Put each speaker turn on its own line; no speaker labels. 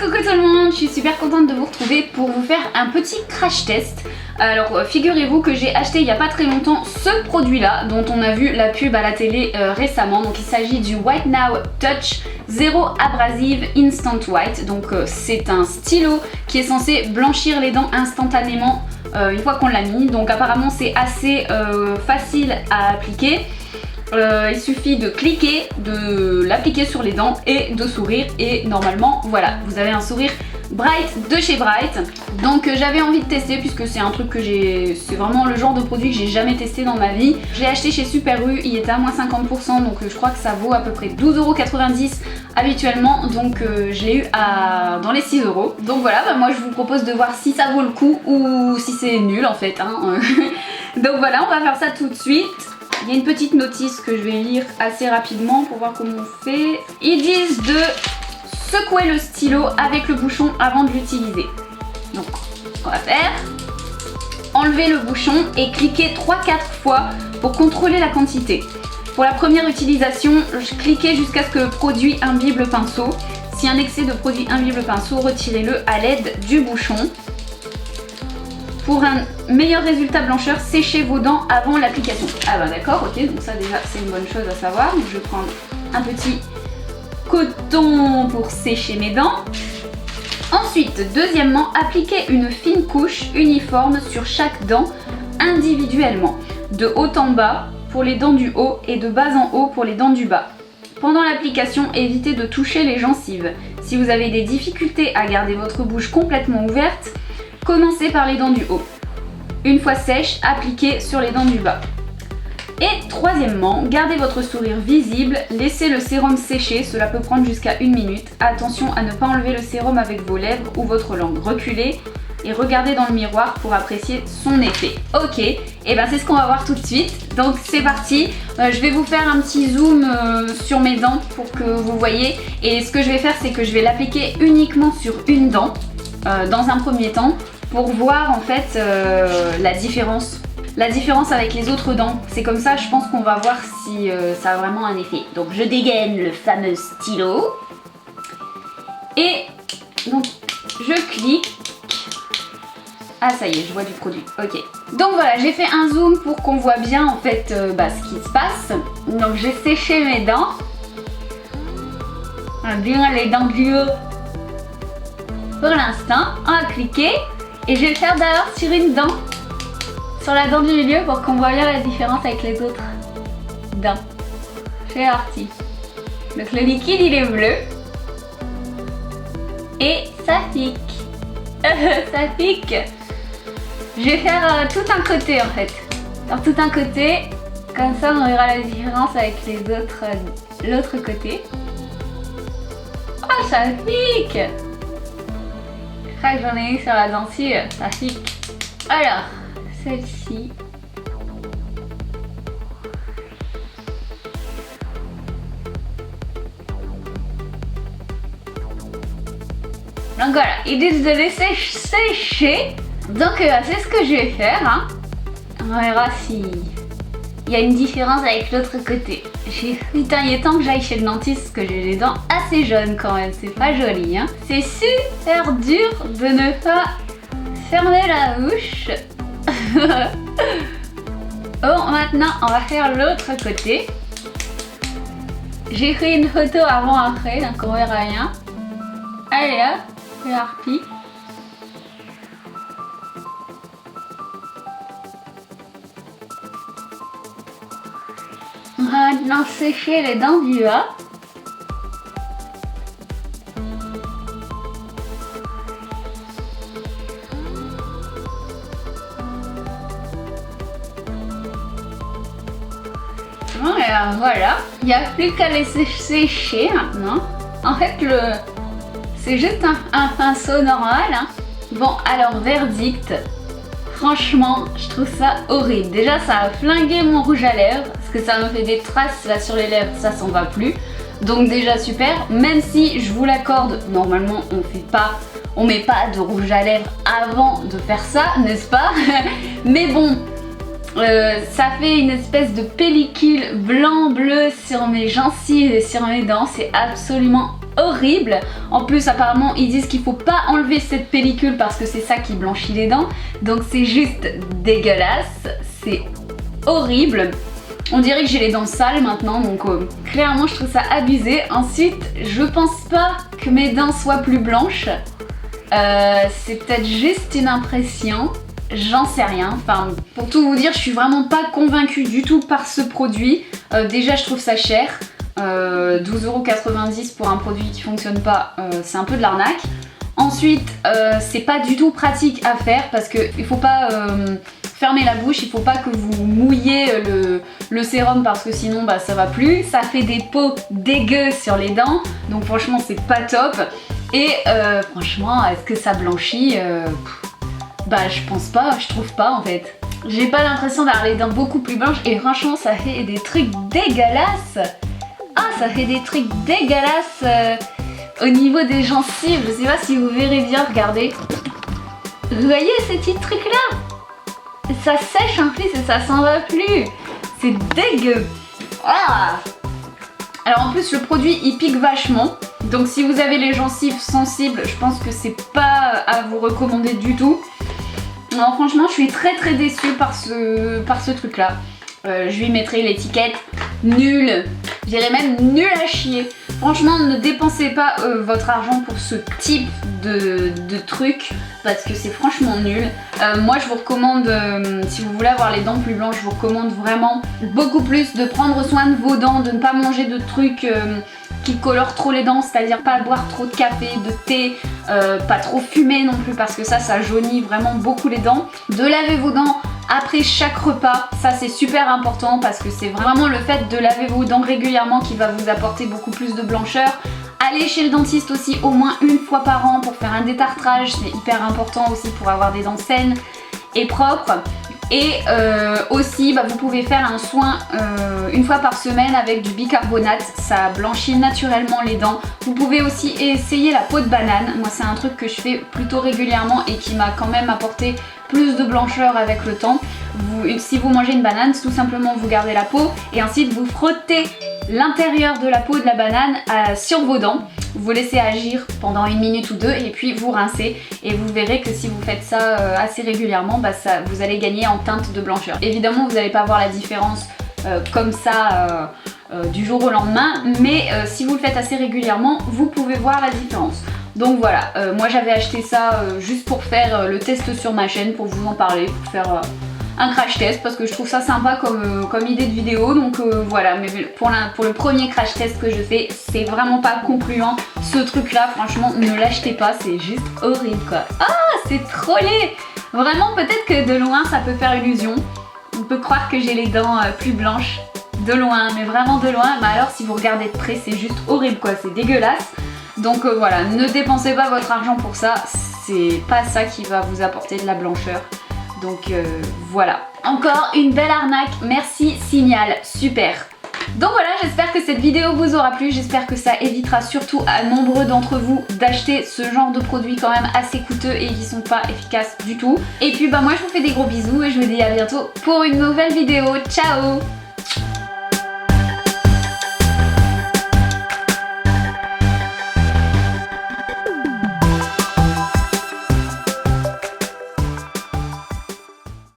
Coucou tout le monde, je suis super contente de vous retrouver pour vous faire un petit crash test. Alors figurez-vous que j'ai acheté il n'y a pas très longtemps ce produit là dont on a vu la pub à la télé récemment. Donc il s'agit du White Now Touch Zero Abrasive Instant White. Donc c'est un stylo qui est censé blanchir les dents instantanément une fois qu'on l'a mis. Donc apparemment c'est assez facile à appliquer. Il suffit de cliquer, de l'appliquer sur les dents et de sourire et normalement voilà, vous avez un sourire Bright de chez Bright. Donc j'avais envie de tester puisque c'est un truc que c'est vraiment le genre de produit que j'ai jamais testé dans ma vie. Je l'ai acheté chez Super U, il était à moins 50% donc je crois que ça vaut à peu près 12,90€ habituellement, donc je l'ai eu dans les 6€. Donc voilà, moi je vous propose de voir si ça vaut le coup ou si c'est nul en fait hein. Donc voilà, on va faire ça tout de suite. Il y a une petite notice que je vais lire assez rapidement pour voir comment on fait. Ils disent de secouer le stylo avec le bouchon avant de l'utiliser. Donc, ce qu'on va faire, enlever le bouchon et cliquer 3-4 fois pour contrôler la quantité. Pour la première utilisation, cliquez jusqu'à ce que le produit imbibe le pinceau. Si un excès de produit imbibe le pinceau, retirez-le à l'aide du bouchon. Pour un meilleur résultat blancheur, séchez vos dents avant l'application. Ah bah d'accord, ok, donc ça déjà c'est une bonne chose à savoir. Donc je vais prendre un petit coton pour sécher mes dents. Ensuite, deuxièmement, appliquez une fine couche uniforme sur chaque dent individuellement, de haut en bas pour les dents du haut et de bas en haut pour les dents du bas. Pendant l'application, évitez de toucher les gencives. Si vous avez des difficultés à garder votre bouche complètement ouverte, commencez par les dents du haut. Une fois sèche, appliquez sur les dents du bas. Et troisièmement, gardez votre sourire visible, laissez le sérum sécher, cela peut prendre jusqu'à 1 minute. Attention à ne pas enlever le sérum avec vos lèvres ou votre langue. Reculez et regardez dans le miroir pour apprécier son effet. Ok, et ben c'est ce qu'on va voir tout de suite. Donc c'est parti, je vais vous faire un petit zoom sur mes dents pour que vous voyez. Et ce que je vais faire, c'est que je vais l'appliquer uniquement sur une dent dans un premier temps, pour voir en fait la différence avec les autres dents. C'est comme ça, je pense qu'on va voir si ça a vraiment un effet. Donc je dégaine le fameux stylo et donc je clique. Ah ça y est, je vois du produit. Ok. Donc voilà, j'ai fait un zoom pour qu'on voit bien en fait ce qui se passe. Donc j'ai séché mes dents. Bien les dents du haut. Pour l'instant, on va cliquer et je vais le faire d'abord sur une dent, sur la dent du milieu pour qu'on voit bien la différence avec les autres dents. C'est parti. Donc le liquide il est bleu et ça pique. Ça pique. Je vais faire tout un côté en fait. Alors tout un côté, comme ça on verra la différence avec les autres, l'autre côté. Oh ça pique. J'en ai eu sur la dentille, ça pique. Alors, celle-ci. Donc voilà, ils disent de laisser sécher. Donc c'est ce que je vais faire. Hein. On verra si il y a une différence avec l'autre côté. Putain, il est temps que j'aille chez le dentiste parce que j'ai les dents assez jaunes quand même, c'est pas joli hein. C'est super dur de ne pas fermer la bouche. Bon, maintenant on va faire l'autre côté. J'ai pris une photo avant-après, donc on verra rien. Allez hop, c'est parti. On va maintenant sécher les dents du bas. Bon, et ben voilà, il n'y a plus qu'à les sécher maintenant. En fait, c'est juste un pinceau normal. Hein. Bon, alors verdict. Franchement, je trouve ça horrible. Déjà, ça a flingué mon rouge à lèvres parce que ça me fait des traces là sur les lèvres, ça s'en va plus. Donc déjà super, même si je vous l'accorde, normalement on met pas de rouge à lèvres avant de faire ça, n'est-ce pas? Mais bon, ça fait une espèce de pellicule blanc-bleu sur mes gencives et sur mes dents, c'est absolument horrible. En plus apparemment ils disent qu'il faut pas enlever cette pellicule parce que c'est ça qui blanchit les dents. Donc c'est juste dégueulasse, c'est horrible. On dirait que j'ai les dents sales maintenant, donc clairement je trouve ça abusé. Ensuite, je pense pas que mes dents soient plus blanches. C'est peut-être juste une impression, j'en sais rien. Enfin, pour tout vous dire, je suis vraiment pas convaincue du tout par ce produit. Déjà, je trouve ça cher. 12,90€ pour un produit qui fonctionne pas, c'est un peu de l'arnaque. Ensuite, c'est pas du tout pratique à faire parce que il faut pas fermer la bouche, il faut pas que vous mouillez le sérum parce que sinon bah, ça va plus. Ça fait des peaux dégueu sur les dents, donc franchement c'est pas top. Et franchement, est-ce que ça blanchit bah je pense pas, je trouve pas en fait. J'ai pas l'impression d'avoir les dents beaucoup plus blanches et franchement ça fait des trucs dégueulasses. Ah, ça fait des trucs dégueulasses au niveau des gencives. Je sais pas si vous verrez bien, regardez. Vous voyez ces petits trucs là? Ça sèche en plus et ça s'en va plus. C'est dégueu. Ah. Alors en plus le produit il pique vachement. Donc si vous avez les gencives sensibles, je pense que c'est pas à vous recommander du tout. Non, franchement je suis très déçue par ce truc là. Je lui mettrai l'étiquette nul. Je dirais même nul à chier. Franchement, ne dépensez pas votre argent pour ce type de truc parce que c'est franchement nul. Moi, je vous recommande, si vous voulez avoir les dents plus blanches, je vous recommande vraiment beaucoup plus de prendre soin de vos dents, de ne pas manger de trucs qui colorent trop les dents, c'est-à-dire pas boire trop de café, de thé, pas trop fumer non plus parce que ça jaunit vraiment beaucoup les dents. De laver vos dents après chaque repas, ça c'est super important parce que c'est vraiment le fait de laver vos dents régulièrement qui va vous apporter beaucoup plus de blancheur. Allez chez le dentiste aussi au moins une fois par an pour faire un détartrage, c'est hyper important aussi pour avoir des dents saines et propres. Et aussi bah, vous pouvez faire un soin une fois par semaine avec du bicarbonate, ça blanchit naturellement les dents. Vous pouvez aussi essayer la peau de banane, moi c'est un truc que je fais plutôt régulièrement et qui m'a quand même apporté plus de blancheur avec le temps. Si vous mangez une banane, tout simplement vous gardez la peau et ensuite vous frottez l'intérieur de la peau de la banane sur vos dents. Vous laissez agir pendant 1 minute ou 2 et puis vous rincez et vous verrez que si vous faites ça assez régulièrement, bah vous allez gagner en teinte de blancheur. Évidemment vous n'allez pas voir la différence comme ça du jour au lendemain, mais si vous le faites assez régulièrement, vous pouvez voir la différence. Donc voilà, moi j'avais acheté ça juste pour faire le test sur ma chaîne, pour vous en parler, pour faire un crash test parce que je trouve ça sympa comme idée de vidéo. Donc voilà, mais pour le premier crash test que je fais, c'est vraiment pas concluant. Ce truc là, franchement, ne l'achetez pas, c'est juste horrible quoi. Ah, c'est trop laid. Vraiment, peut-être que de loin ça peut faire illusion. On peut croire que j'ai les dents plus blanches de loin, mais vraiment de loin. Mais alors si vous regardez de près, c'est juste horrible quoi, c'est dégueulasse. Donc voilà, ne dépensez pas votre argent pour ça, c'est pas ça qui va vous apporter de la blancheur. Donc voilà. Encore une belle arnaque, merci Signal, super. Donc voilà, j'espère que cette vidéo vous aura plu, j'espère que ça évitera surtout à nombreux d'entre vous d'acheter ce genre de produits quand même assez coûteux et qui sont pas efficaces du tout. Et puis bah moi je vous fais des gros bisous et je vous dis à bientôt pour une nouvelle vidéo, ciao.